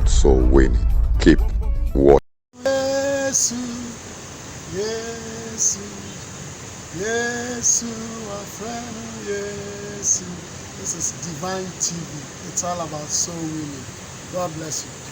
about soul winning. Keep watching. Yes, yes, yes, our friend, yes. This is Divine TV. It's all about soul winning. God bless you.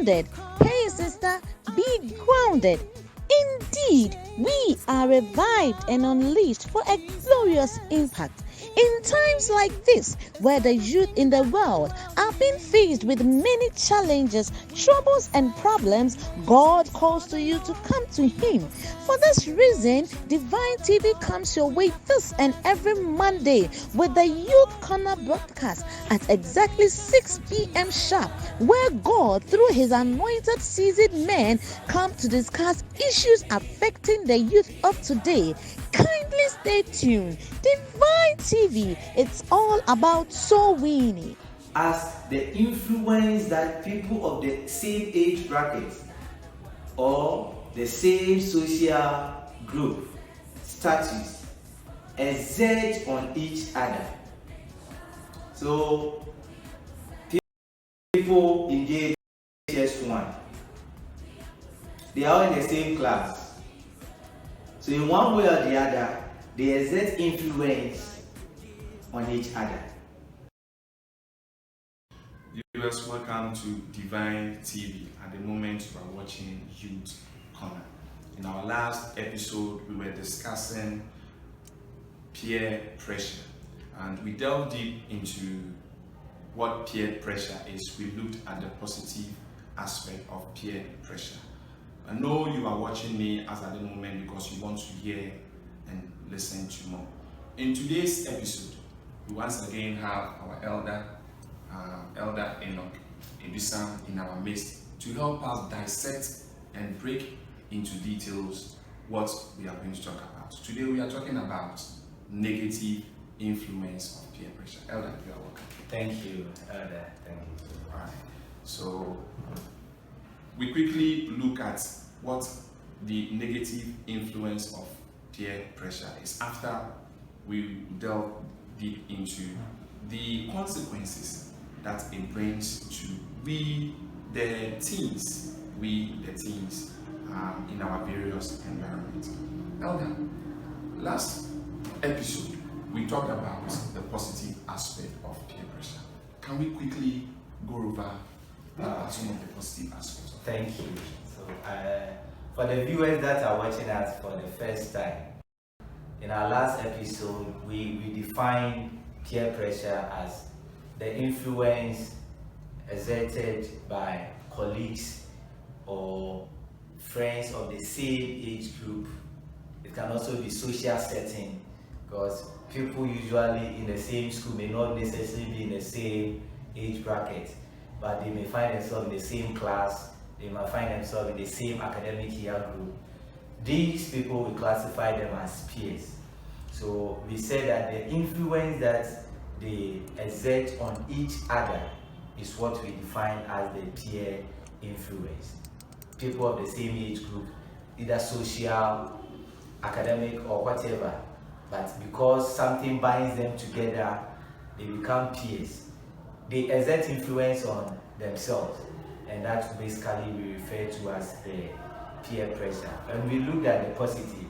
grounded. Hey sister, be grounded. Indeed, we are revived and unleashed for a glorious impact. In times like this, where the youth in the world are being faced with many challenges, troubles, and problems, God calls to you to come to Him. For this reason, Divine TV comes your way this and every Monday with the Youth Corner broadcast at exactly 6 p.m. sharp, where God, through His anointed seasoned men, come to discuss issues affecting the youth of today. Kindly stay tuned. Divine TV, it's all about soul winning. As the influence that people of the same age bracket or the same social group status exert on each other. So people engage HS1. They are all in the same class. So in one way or the other, they exert influence on each other. Viewers, welcome to Divine TV. At the moment you are watching Youth Corner. In our last episode, we were discussing peer pressure, and we delved deep into what peer pressure is. We looked at the positive aspect of peer pressure. I know you are watching me as at the moment because you want to hear and listen to more. In today's episode, we once again have our Elder Enoch Edusam in our midst to help us dissect and break into details what we are going to talk about. Today we are talking about negative influence of peer pressure. Elder, you are welcome. Thank you, Elder. Thank you. All right. So we quickly look at what the negative influence of peer pressure is after we delve deep into the consequences that it brings to we the teens in our various environments. Elder, last episode we talked about the positive aspect of peer pressure. Can we quickly go over some of the positive aspects of Thank you. So, for the viewers that are watching us for the first time, in our last episode, we defined peer pressure as the influence exerted by colleagues or friends of the same age group. It can also be social setting, because people usually in the same school may not necessarily be in the same age bracket, but they may find themselves in the same class, they might find themselves in the same academic year group. These people, we classify them as peers. So we say that the influence that they exert on each other is what we define as the peer influence. People of the same age group, either social, academic, or whatever, but because something binds them together, they become peers. They exert influence on themselves, and that basically we refer to as the peer pressure. And we looked at the positive.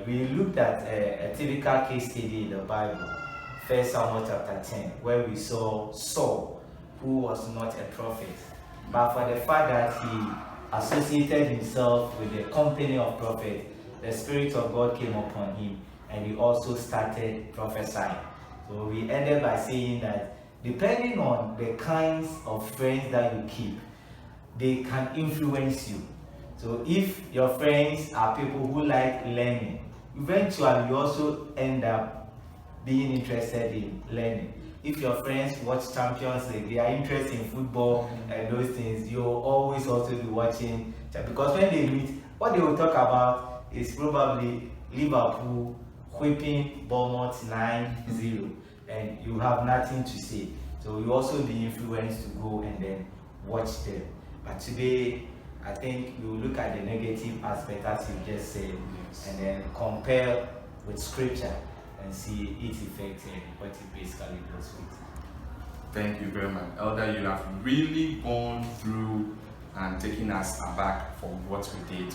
We looked at a typical case study in the Bible, 1 Samuel chapter 10, where we saw Saul, who was not a prophet, but for the fact that he associated himself with the company of prophets, the Spirit of God came upon him, and he also started prophesying. So we ended by saying that depending on the kinds of friends that you keep, they can influence you. So if your friends are people who like learning, eventually you also end up being interested in learning. If your friends watch Champions League, they are interested in football and those things, you'll always also be watching, because when they meet, what they will talk about is probably Liverpool whipping Bournemouth 9-0, and you have nothing to say. So you also be influenced to go and then watch them. But today, I think we will look at the negative aspect, as you just said, and then compare with scripture and see its effect and what it basically goes with. Thank you very much. Elder, you have really gone through and taken us aback from what we did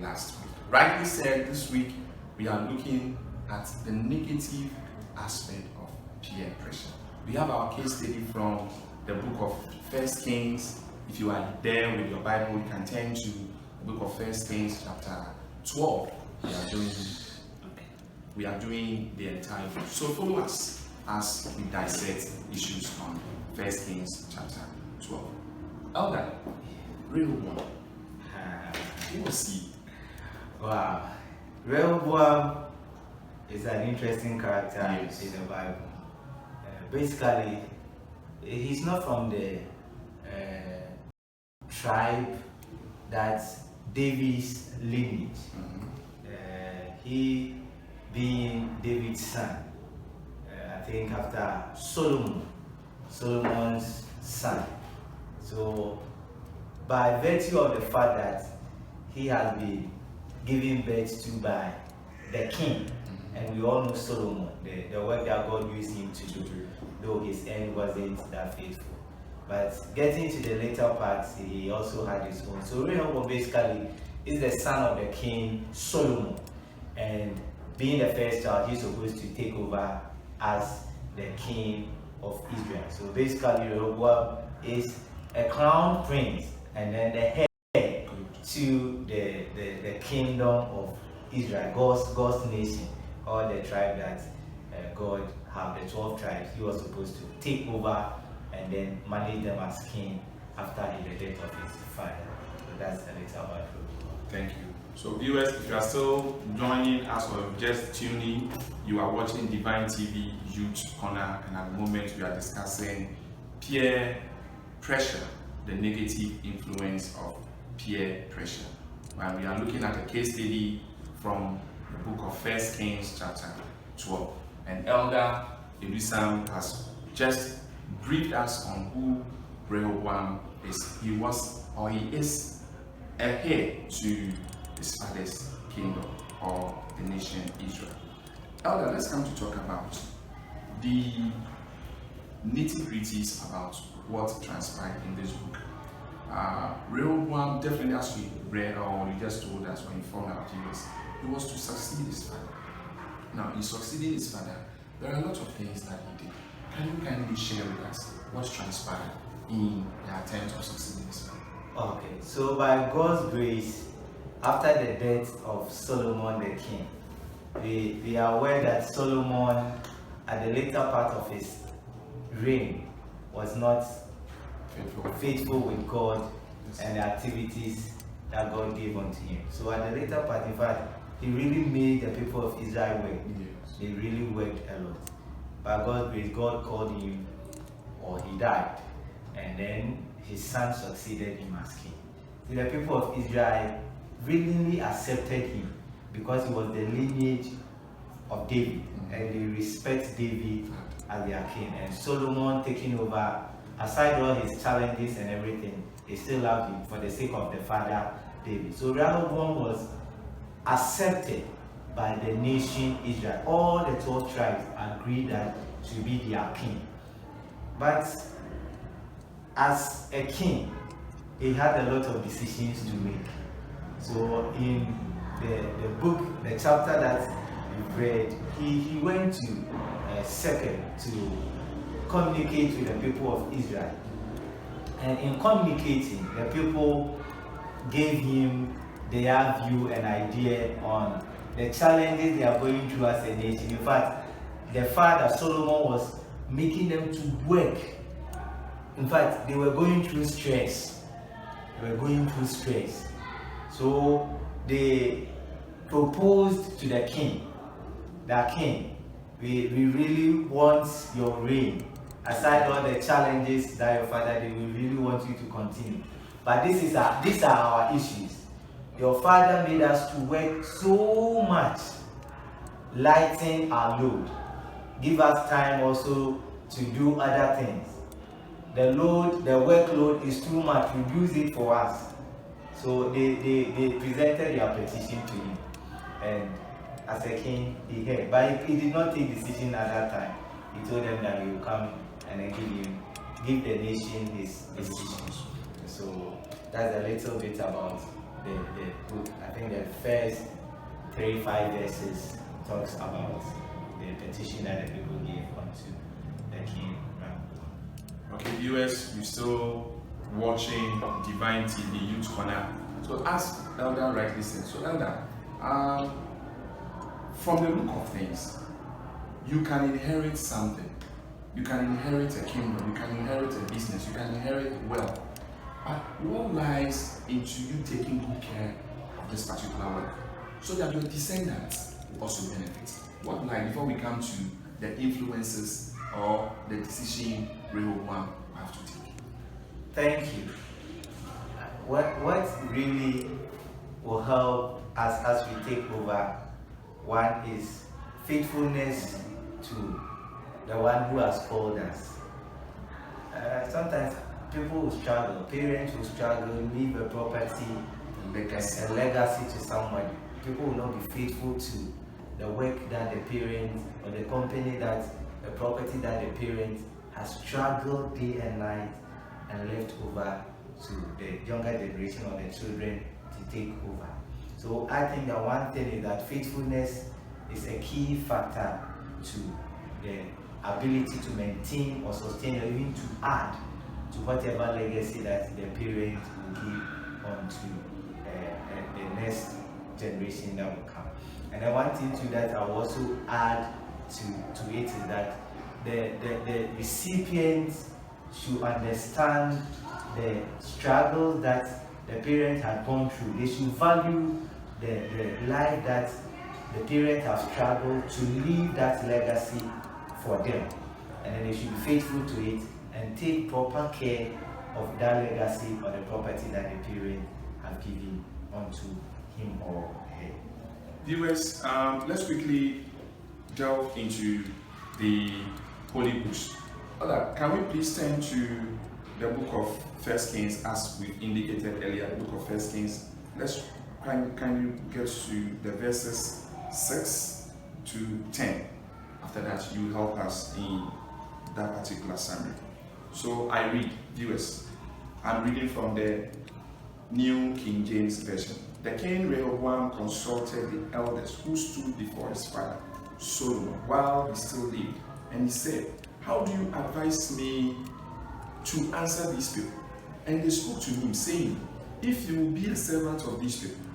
last week. Rightly said, this week we are looking at the negative aspect of peer pressure. We have our case study from the book of 1 Kings If you are there with your Bible, you can turn to the book of 1 Kings chapter 12. We are doing the entire book. So follow us as we dissect issues on 1 Kings chapter 12. Elder, Rehoboam, who was he? Wow. Rehoboam is an interesting character in the Bible. Basically, he's not from the tribe that's David's lineage. He being David's son, I think after Solomon's son. So by virtue of the fact that he has been given birth to by the king, and we all know Solomon, the work that God used him to do, though his end wasn't that faithful. But getting to the later parts, he also had his own. So Rehoboam basically is the son of the king Solomon, and being the first child, he's supposed to take over as the king of Israel. So basically Rehoboam is a crown prince and then the heir to the kingdom of Israel, God's nation, or the tribe that God have, the 12 tribes. He was supposed to take over and then manage them as king after the death of his father. So that's a little about Rehoboam. Thank you. So viewers, if you are still joining us or just tuning, you are watching Divine TV Youth Corner, and at the moment we are discussing peer pressure, the negative influence of peer pressure. And we are looking at a case study from the book of 1 Kings chapter 12. And Elder Elisam has just briefed us on who Rehoboam is. He is a heir to his father's kingdom, or the nation Israel. Elder, let's come to talk about the nitty-gritties about what transpired in this book. Rehoboam, definitely, as we read or you just told us when informed our viewers, he was to succeed his father. Now, in succeeding his father, there are a lot of things that he did. Can you kindly share with us what transpired in the attempt of succeeding his father? Okay, so by God's grace, after the death of Solomon the king, we are aware that Solomon, at the later part of his reign, was not faithful with God and the activities that God gave unto him. So at the later part, in fact, he really made the people of Israel work. Yes. They really worked a lot. By God's grace, God called him, or he died, and then his son succeeded him as king. So the people of Israel willingly accepted him because he was the lineage of David, and they respect David as their king. And Solomon taking over, aside all his challenges and everything, they still loved him for the sake of the father David. So Rehoboam was accepted by the nation Israel. All the 12 tribes agreed that to be their king. But as a king, he had a lot of decisions to make. So in the book, the chapter that we read, he went to Shechem to communicate with the people of Israel. And in communicating, the people gave him their view and idea on the challenges they are going through as a nation. In fact, the father Solomon was making them to work. In fact, they were going through stress. So they proposed to the king, we really want your reign. Aside all the challenges that your father did, we really want you to continue. But these are our issues. Your father made us to work so much, lighten our load, give us time also to do other things. The workload is too much, reduce it for us. So they presented their petition to him, and as a king, he heard. But he did not take decision at that time. He told them that he will come and then give the nation his decision. So that's a little bit about the book. I think the first 3-5 verses talks about the petition that the people gave unto the king. Okay, viewers, we still watching Divine TV Youth Corner. So as Elder rightly said, so Elder, from the look of things, you can inherit something. You can inherit a kingdom, you can inherit a business, you can inherit wealth. But what lies into you taking good care of this particular work so that your descendants will also benefit? What lies before we come to the influences or the decision Rehoboam will have to take? Thank you. What really will help us as we take over, one is faithfulness to the one who has called us. Sometimes people will struggle, parents will struggle, leave a property, a legacy to somebody. People will not be faithful to the work that the parent or the company that the property that the parent has struggled day and night and left over to the younger generation or the children to take over. So I think that one thing is that faithfulness is a key factor to the ability to maintain or sustain or even to add to whatever legacy that the parent will give on to the next generation that will come. And then one thing too that I will also add to it is that the recipients should understand the struggles that the parent had gone through. They should value the life that the parent has struggled to leave that legacy for them, and then they should be faithful to it and take proper care of that legacy or the property that the parent have given onto him or her. Viewers, let's quickly delve into the Holy Books. Can we please turn to the book of First Kings, as we indicated earlier, the book of First Kings. Can you get to the verses 6 to 10? After that, you help us in that particular summary. So I read, viewers. I'm reading from the New King James Version. The king Rehoboam consulted the elders who stood before his father Solomon while he still lived, and he said, "How do you advise me to answer these people?" And they spoke to him, saying, "If you will be a servant of these people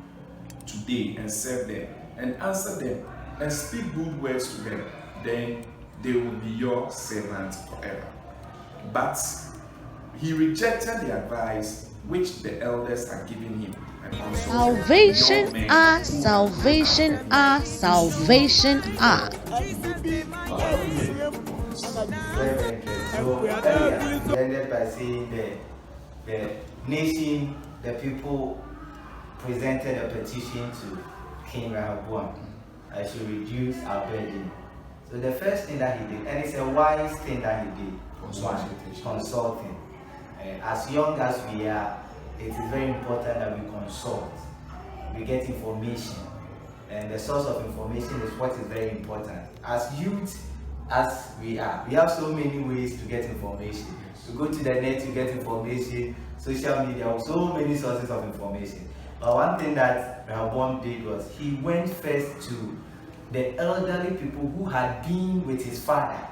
today and serve them and answer them and speak good words to them, then they will be your servant forever." But he rejected the advice which the elders had given him and consulted Salvation young men are, who salvation are, salvation are. Very interesting. So earlier, we ended by saying the nation, the people presented a petition to King Rehoboam. I should reduce our burden. So the first thing that he did, and it's a wise thing that he did, consulting. As young as we are, it is very important that we consult. We get information, and the source of information is what is very important. As youth as we are, we have so many ways to get information. You go to the net, you get information, social media, so many sources of information. But one thing that Rehoboam did was he went first to the elderly people who had been with his father.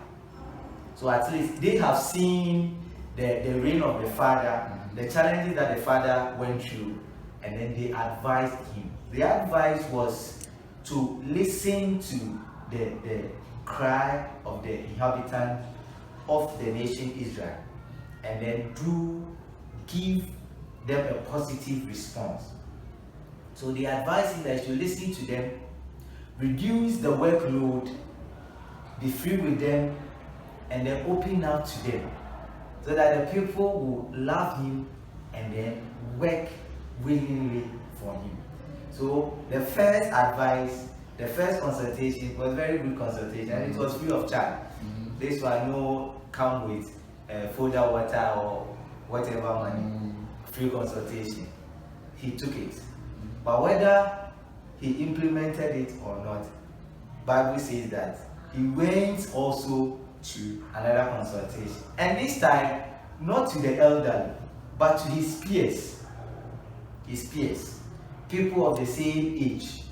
So at least they have seen the reign of the father, the challenges that the father went through, and then they advised him. The advice was to listen to the cry of the inhabitants of the nation Israel, and then give them a positive response. So the advice is that you listen to them, reduce the workload, be free with them, and then open up to them, so that the people will love him and then work willingly for him. So the first advice, the first consultation was very good consultation, and it was free of charge. This one no come with folder water or whatever money. Free consultation. He took it. But whether he implemented it or not, Bible says that he went also to another consultation. And this time, not to the elderly, but to his peers. His peers. People of the same age.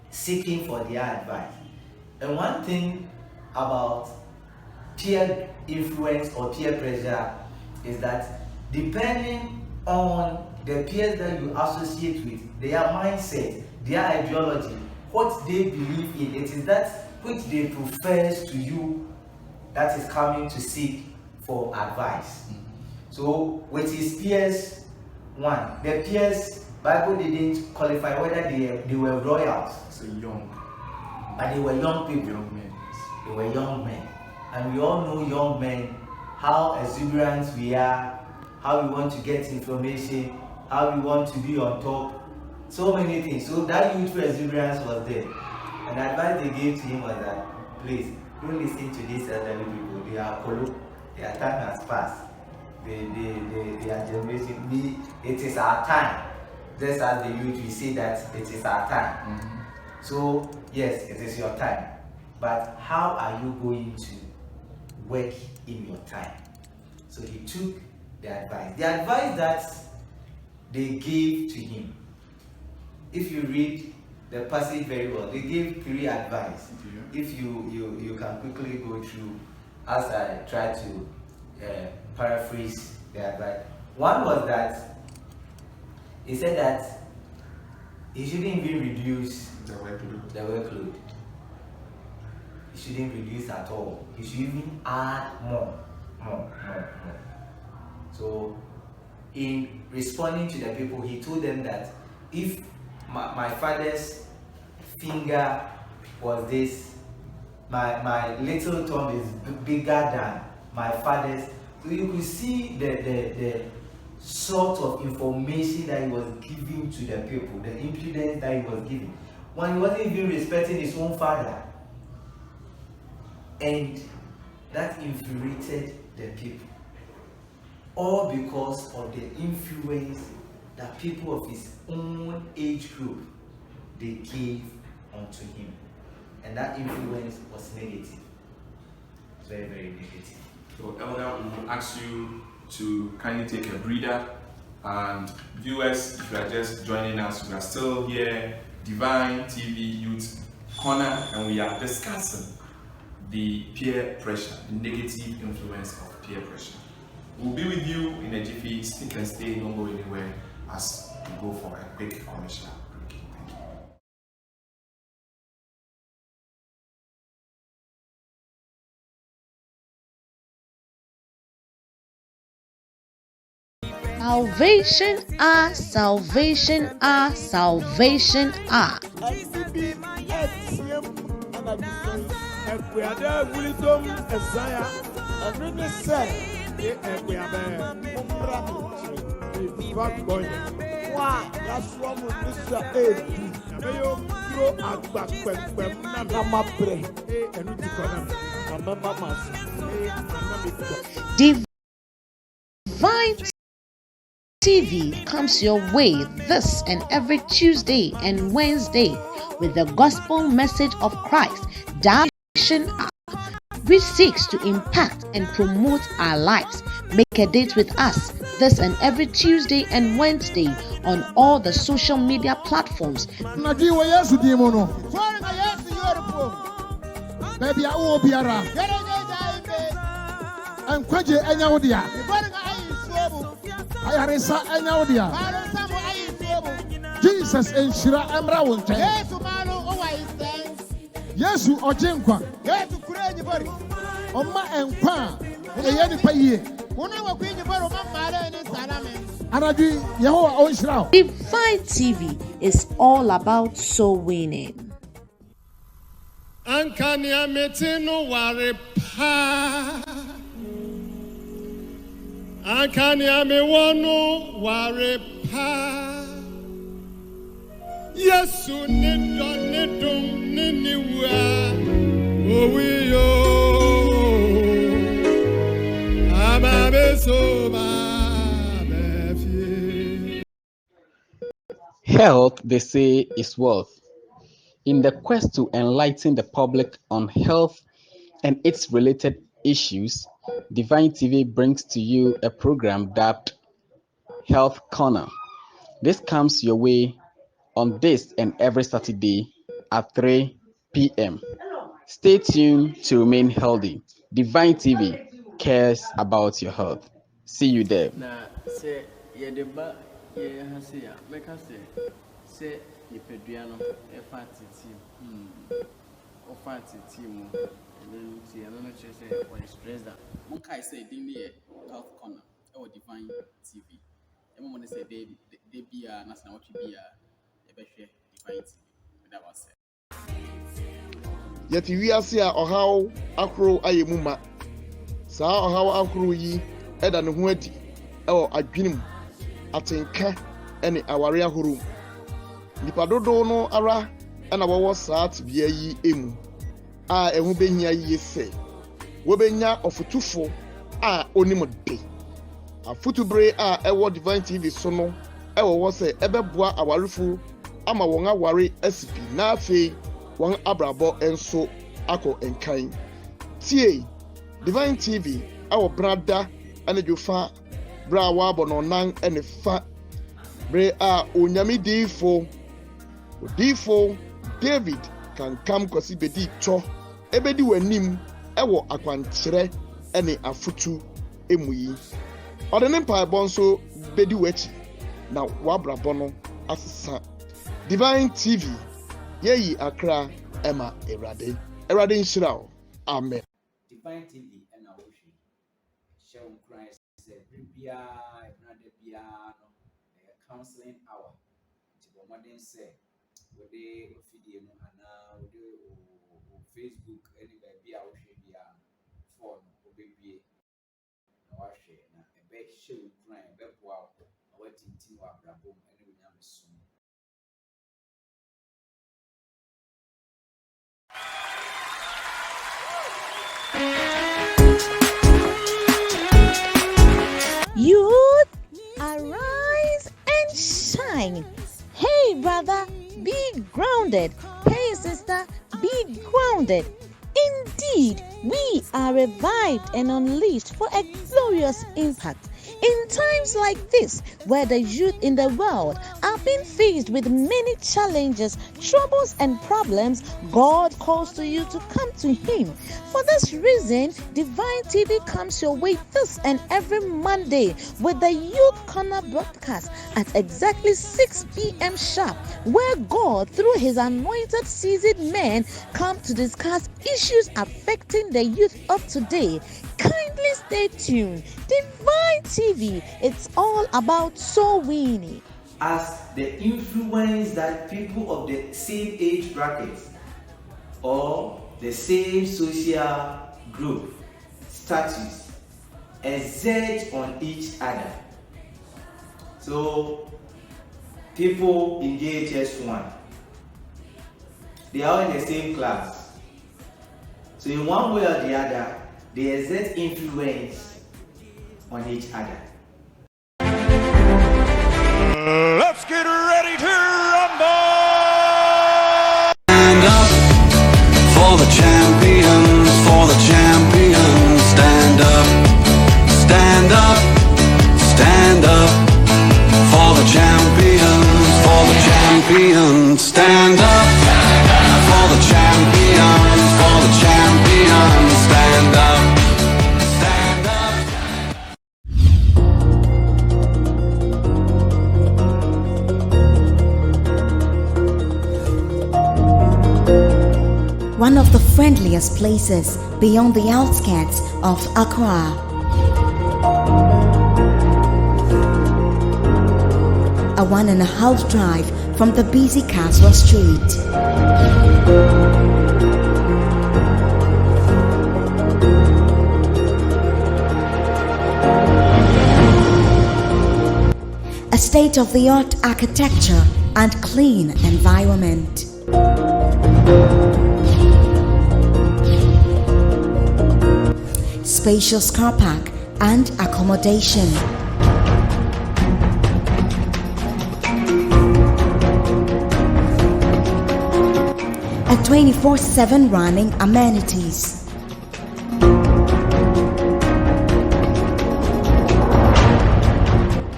Seeking for their advice. And one thing about peer influence or peer pressure is that depending on the peers that you associate with, their mindset, their ideology, what they believe in, it is that which they profess to you that is coming to seek for advice. So with his peers, the peers, Bible didn't qualify whether they were royals. So young. But they were young people. Young men. They were young men. And we all know young men, how exuberant we are, how we want to get information, how we want to be on top, so many things. So that youthful exuberance was there. And the advice they gave to him was that, please, don't listen to these elderly people. They are colo. Their time has passed. They are generation. It is our time. Just as the youth, we say that it is our time. So, yes, it is your time. But how are you going to work in your time? So he took the advice. The advice that they gave to him. If you read the passage very well, they gave 3 advice. If you can quickly go through as I try to paraphrase the advice. One was that he said that he shouldn't even reduce the workload. He shouldn't reduce at all. He should even add more. So in responding to the people, he told them that if my father's finger was this, my little thumb is bigger than my father's. So you could see the sort of information that he was giving to the people, the impudence that he was giving, when he wasn't even respecting his own father. And that infuriated the people. All because of the influence that people of his own age group they gave unto him. And that influence was negative. Very, very negative. So Elder, we will ask you to kindly take a breather. And viewers, if you are just joining us, we are still here, Divine TV Youth Corner, and we are discussing the peer pressure, the negative influence of peer pressure. We'll be with you in a jiffy. Stick and stay, don't go anywhere as we go for a quick commercial break. Thank you. Salvation ah, salvation ah, salvation ah. Divine TV comes your way this and every Tuesday and Wednesday with the gospel message of Christ. Salvation ah, which seeks to impact and promote our lives. Make a date with us this and every Tuesday and Wednesday on all the social media platforms. Jesus and Shira Amra won't Yesu Ojenkwa. Yesu Kurenyi Bari. Oma Enkwa. Eyeni Paye. Una wakwenyi Bari Oma Mare ni Salame. Anadi Yehovah Onshira. Divine TV is all about soul winning. Ankani ametino ware pa. Ankani amewono ware pa. Yesu nidom niniwa owiyo amabeso mabefie. Health, they say, is wealth. In the quest to enlighten the public on health and its related issues, Divine TV brings to you a program dubbed Health Corner. This comes your way on this and every Saturday at 3 p.m. Stay tuned to remain healthy. Divine TV cares about your health. See you there. Na say ye de ba ye ha say ya make us say ye pedua no e party team o party team and then see I don't say what is stress that One guy say din near Health Corner or Divine TV. Everyone say they be a national what be a better Divine TV. That was it. Yet wiase a ɔhaw akoro ayɛ mu ma saa ɔhaw akoro yi ɛda ne ho adi ɛwɔ adwene mu atenka ɛne aware ahoro mu nipa dodow no ara ɛna wɔwɔ saa tebea yi emu a ɛho behia yie sɛ wɔbɛnya ɔfotufo a onim de afotubere a ɛwɔ Divine TV so no ɛwɔ wɔ sɛ ɛbɛboa awarefo ama wɔn aware asipi na afei wɔn abrabɔ enso akɔ enkan tie Divine TV ɛwɔ brada ɛne dwofa bra wa abɔ no nan ɛne fa bre a onyame difo David kan kam kwasi bedi tɔ ebedi w'anim ɛwɔ akwankyerɛ ɛne afutu emu yi ɔde ne mpaebɔ nso bedi w'akyi na w'abrabɔ no asesa Divine TV yeyi akra Emma Erade nhyira o amen. Divine TV and our ocean show Christ said bia brother bia no counseling hour to the modern say with the video no ana with the Facebook anywhere bia ocean bia phone obebie na wa share na e be show Christ be boa our tintin wa brabo and we nyam so. Youth, arise and shine. Hey, brother, be grounded. Hey, sister, be grounded. Indeed, we are revived and unleashed for a glorious impact. In times like this, where the youth in the world are being faced with many challenges, troubles, and problems, God calls to you to come to Him. For this reason, Divine TV comes your way this and every Monday with the Youth Corner broadcast at exactly 6 p.m. sharp, where God, through His anointed seasoned men, come to discuss issues affecting the youth of today. Kindly stay tuned. Divine TV, it's all about soul winning. As the influence that people of the same age bracket or the same social group status exert on each other. So people in JHS1, they are in the same class. So in one way or the other, they exert influence on each other. Let's get ready to rumble! Stand up for the champions, stand up, stand up, stand up for the champions, stand up for the champions, stand up, stand up. One of the friendliest places beyond the outskirts of Accra. A 1.5 drive from the busy Castle Street. A state-of-the-art architecture and clean environment. Spacious car park and accommodation. A 24/7 running amenities.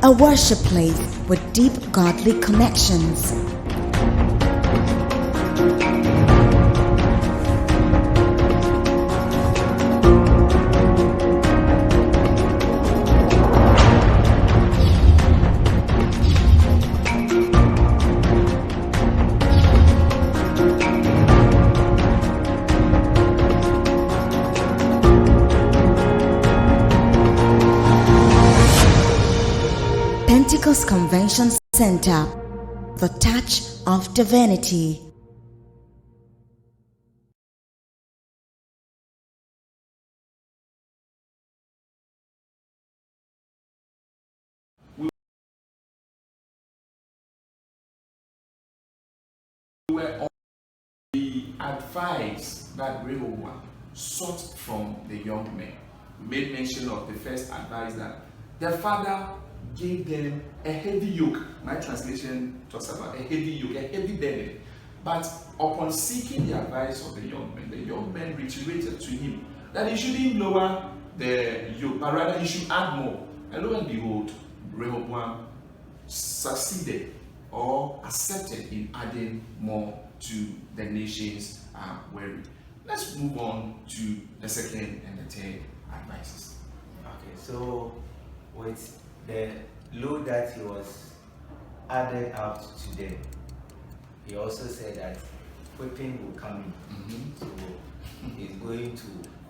A worship place with deep godly connections. Pentecost Convention Center. The touch of divinity. We were on the advice that Rehoboam sought from the young men. We made mention of the first advice that their father gave them a heavy yoke. My translation talks about a heavy yoke, a heavy burden. But upon seeking the advice of the young men reiterated to him that he shouldn't lower the yoke, but rather he should add more. And lo and behold, Rehoboam succeeded or accepted in adding more to the nation's wearing. Let's move on to the second and the third advices. Okay, so with the load that he was added out to them, he also said that whipping will come in. So he's going to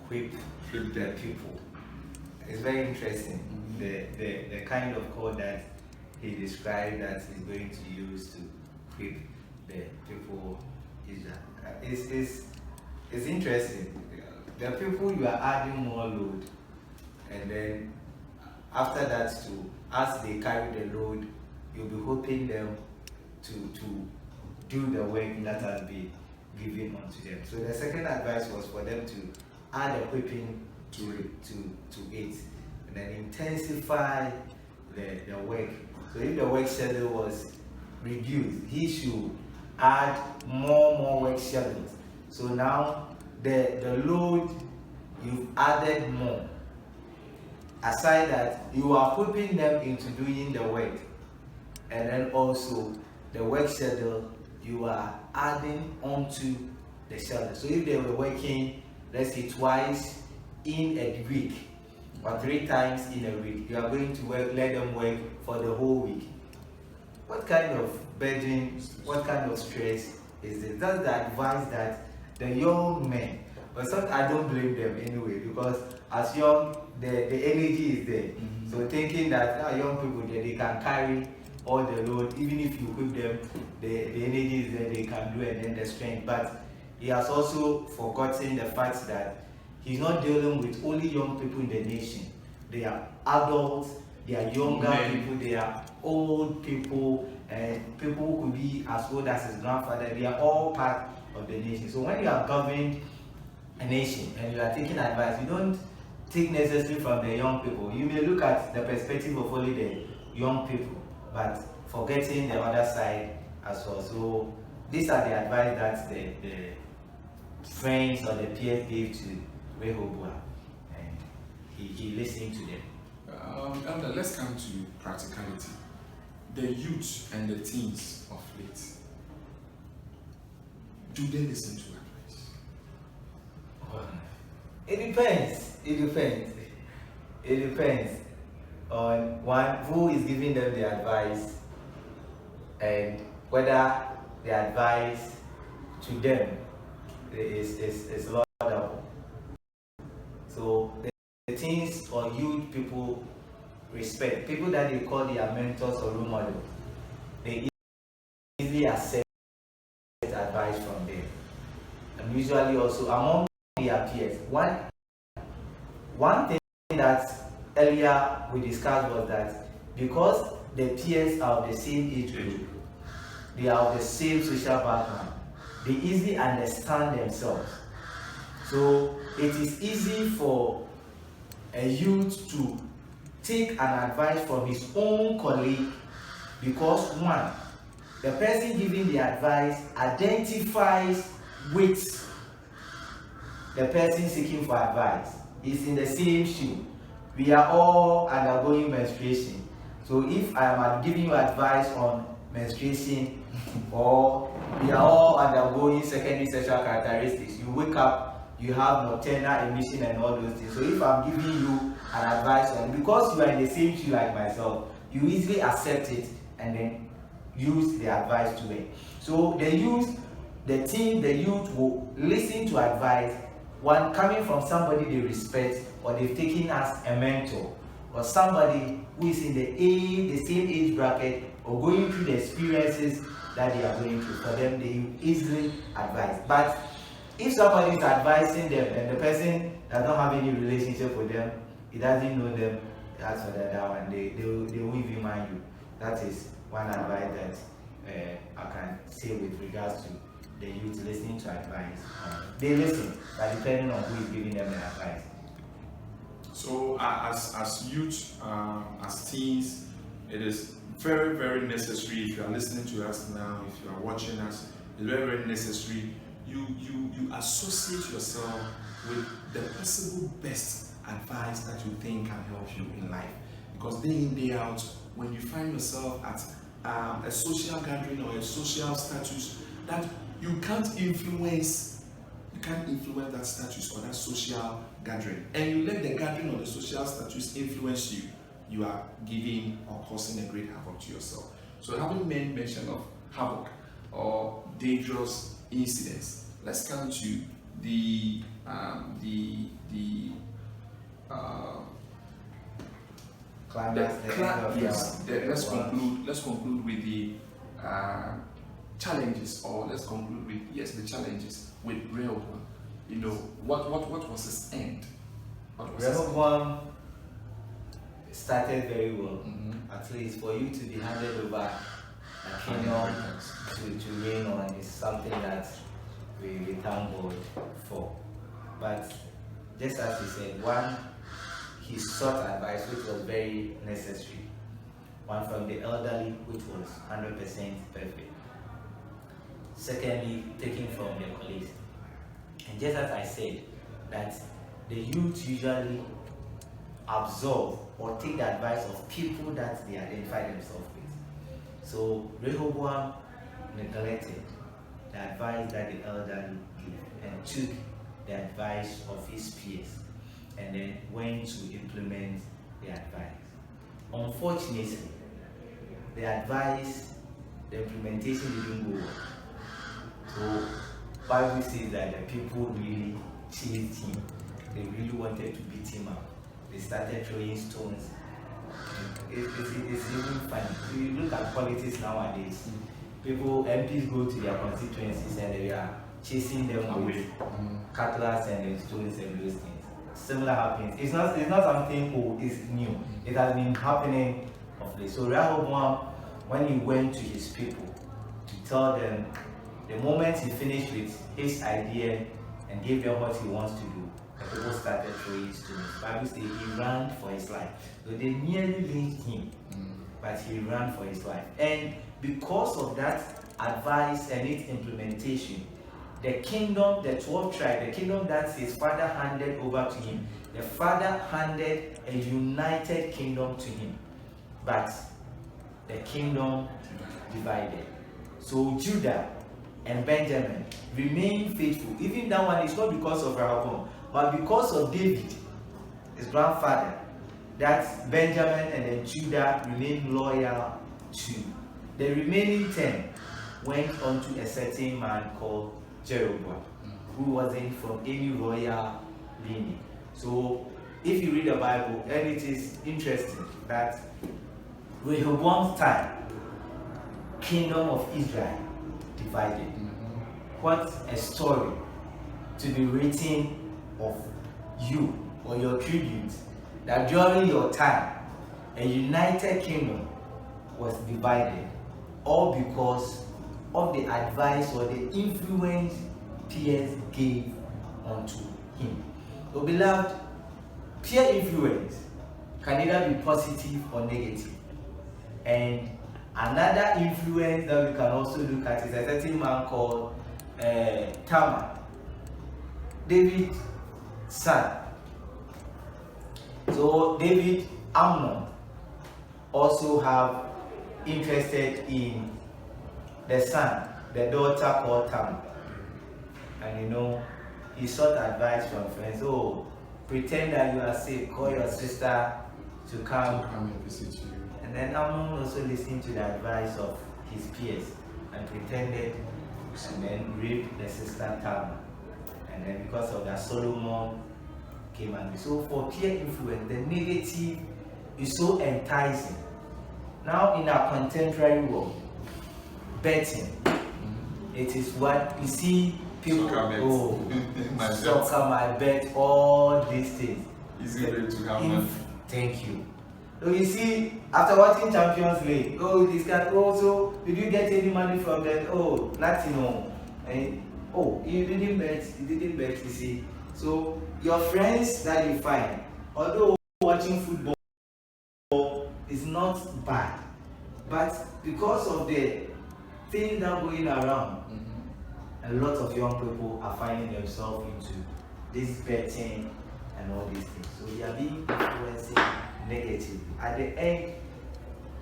whip the people. It's very interesting, the kind of code that he described that he's going to use to whip the people. It's interesting. The people, you are adding more load, and then after that too, as they carry the load, you'll be hoping them to do the work that has been given unto them. So the second advice was for them to add a whipping to it, and then intensify the work. So if the work schedule was reduced, he should add more work schedules. So now the load, you've added more. Aside that, you are putting them into doing the work, and then also the work schedule, you are adding onto the schedule. So if they were working, let's say twice in a week or 3 times in a week, you are going to let them work for the whole week. What kind of burden, what kind of stress is this? That's the advice that the young men, but I don't blame them anyway, because as young, the energy is there. So thinking that young people, they can carry all the load, even if you whip them, the energy is there, they can do, and then the strength. But he has also forgotten the fact that he's not dealing with only young people in the nation. They are adults, they are younger people, they are old people, and people who could be as old as his grandfather. They are all part of the nation. So when you are governing a nation and you are taking advice, you don't take necessarily from the young people. You may look at the perspective of only the young people, but forgetting the other side as well. So these are the advice that the friends or the peers gave to Rehoboam, and he listened to them. Elder, let's come to practicality. The youth and the teens of late, do they listen to advice? It depends on one who is giving them the advice and whether the advice to them is laudable. So the teens or youth people respect people that they call their mentors or role models. They easily accept advice from them, and usually also among their peers. One thing that earlier we discussed was that because the peers are of the same age group, they are of the same social background, they easily understand themselves. So it is easy for a youth to take an advice from his own colleague, because one, the person giving the advice identifies with the person seeking for advice. Is in the same shoe. We are all undergoing menstruation. So if I am giving you advice on menstruation, or we are all undergoing secondary sexual characteristics, you wake up, you have nocturnal emission and all those things. So if I'm giving you an advice on, because you are in the same shoe like myself, you easily accept it and then use the advice to it. So the youth will listen to advice, one coming from somebody they respect or they've taken as a mentor, or somebody who is in the same age bracket or going through the experiences that they are going through. For them, they easily advise. But if somebody is advising them and the person does not have any relationship with them, he doesn't know them, that's for that one, they won't even mind you. That is one advice that I can say with regards to the youth listening to advice. They listen, but depending on who is giving them the advice. So as youth, as teens, it is very, very necessary. If you are listening to us now, if you are watching us, it's very, very necessary. You associate yourself with the possible best advice that you think can help you in life. Because day in, day out, when you find yourself at a social gathering or a social status that you can't influence that status or that social gathering, and you let the gathering or the social status influence you, you are giving or causing a great havoc to yourself. So having made mention of havoc or dangerous incidents, let's come to let's conclude with the challenges, or let's conclude with the challenges with Rehoboam. You know, what was his end? Rehoboam started very well. At least for you to be handed over a kingdom to reign on is something that we thank God for. But just as he said, one, he sought advice, which was very necessary. One from the elderly, which was 100% perfect. Secondly, taking from their colleagues. And just as I said, that the youth usually absorb or take the advice of people that they identify themselves with. So Rehoboam neglected the advice that the elderly gave and took the advice of his peers and then went to implement the advice. Unfortunately, the advice, the implementation didn't go well. So Bible says that the people really chased him. They really wanted to beat him up. They started throwing stones. It's even funny. If you look at politics nowadays, people, MPs go to their constituencies and they are chasing them with cutlass and stones and those things. Similar happens. It's not something is new. It has been happening of late. So Rehoboam, when he went to his people to tell them, the moment he finished with his idea and gave them what he wants to do, the people started throwing stones. Bible says he ran for his life. So they nearly lynched him, but he ran for his life. And because of that advice and its implementation, the kingdom, the 12 tribes, the kingdom that his father handed over to him, the father handed a united kingdom to him, but the kingdom divided. So Judah and Benjamin remained faithful. Even that one is not because of Rehoboam, but because of David, his grandfather, that Benjamin and then Judah remained loyal to. The remaining 10 went on to a certain man called Jeroboam, who wasn't from any royal lineage. So if you read the Bible, and it is interesting that Rehoboam's time, kingdom of Israel divided. What a story to be written of you or your tribute, that during your time a united kingdom was divided, all because of the advice or the influence peers gave unto him. So beloved, peer influence can either be positive or negative. And another influence that we can also look at is a certain man called Tamar, David's son. So David, Amnon also have interested in the son, the daughter called Tamar. And you know, he sought advice from friends. Oh, pretend that you are sick, call your sister to come and visit you. And then Amnon also listened to the advice of his peers and pretended and then raped the sister Tamar. And then because of that, Solomon came and so for peer influence, the negative is so enticing. Now in our contemporary world, betting, it is what you see people go, soccer, my bet, all these things. Easy way to have money. Thank you. So you see, after watching Champions League, oh, this guy, oh, so did you get any money from that? Oh, nothing, no. And, oh, you didn't bet, you see. So your friends that you find, although watching football is not bad, but because of the thing that going around, a lot of young people are finding themselves into this betting and all these things. So they are being influenced negatively. At the end,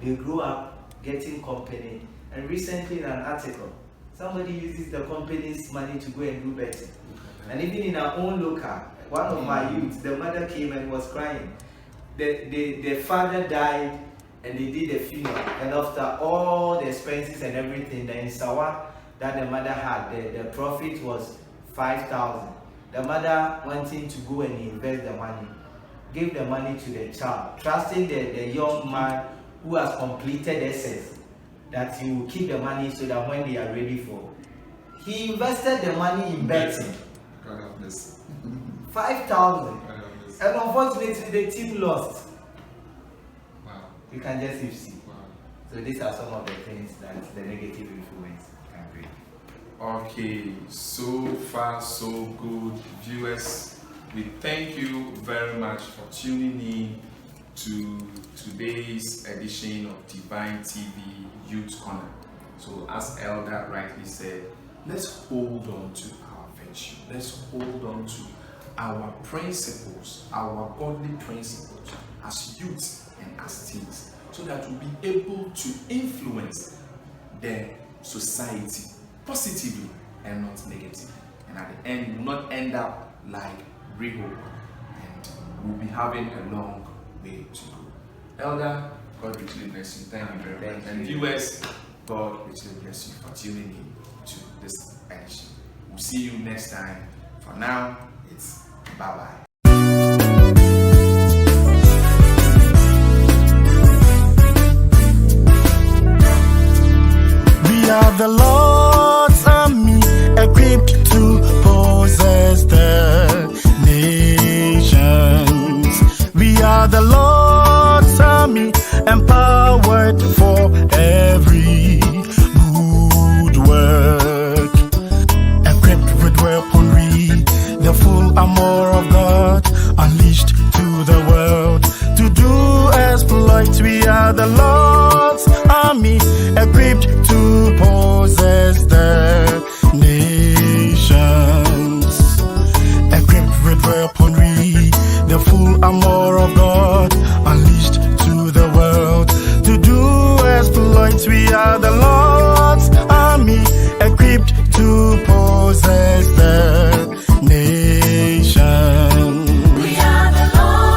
they grow up getting company. And recently in an article, somebody uses the company's money to go and do betting. And even in our own local, one of my youths, the mother came and was crying. The father died and they did a funeral. And after all the expenses and everything, the Insawa that the mother had, the profit was 5,000. The mother wanting to go and invest the money, gave the money to the child, trusting the young man who has completed SS, that he will keep the money so that when they are ready for. He invested the money in betting. 5,000. And unfortunately the team lost. Wow. You can just see. Wow. So these are some of the things that the negative influence can bring. Okay, so far so good. Viewers, we thank you very much for tuning in to today's edition of Divine TV Youth Corner. So as Elder rightly said, let's hold on to our virtue. Let's hold on to our principles, our godly principles as youth and as teens, so that we'll be able to influence the society positively and not negatively. And at the end, we'll not end up like Rehoboam, and we'll be having a long way to go. Elder, God richly bless you. Thank you very much. And viewers, God richly bless you for tuning in to this edition. We'll see you next time. For now, it's bye-bye. We are the Lord's army, equipped to possess the nations. We are the Lord's army, empowered for every good work. Equipped with weaponry, the full armor of God, unleashed to the world to do exploits. We are the Lord's army, equipped to possess the nations. Equipped with weaponry, the full armor of God, unleashed to the world to do exploits. We are the Lord's army, equipped to possess the nations. We are the Lord.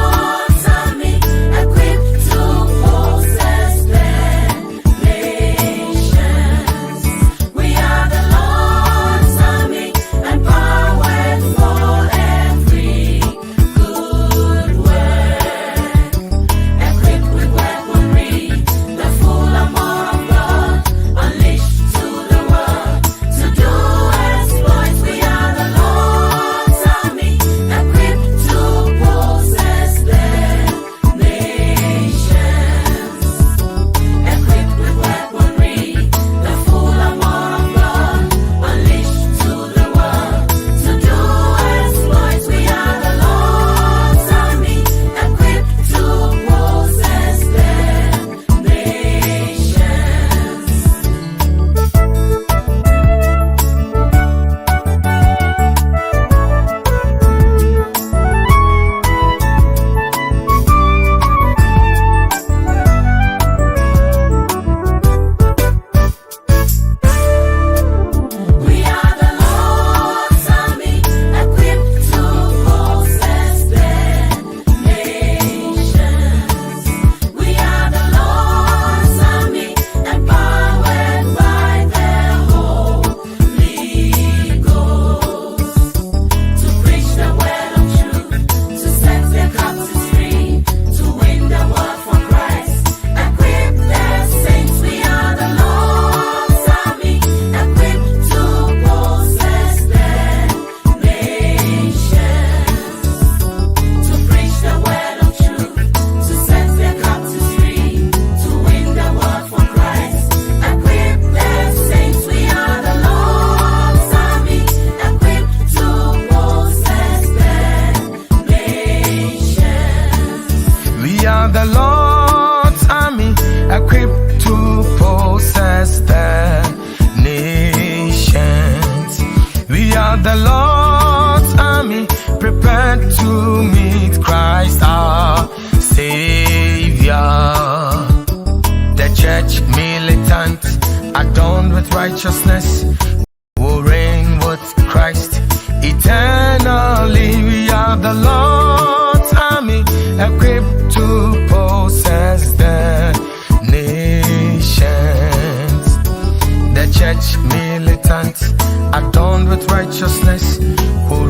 to meet Christ our Savior. The church militant, adorned with righteousness, will reign with Christ eternally. We are the Lord's army, equipped to possess the nations. The church militant, adorned with righteousness, will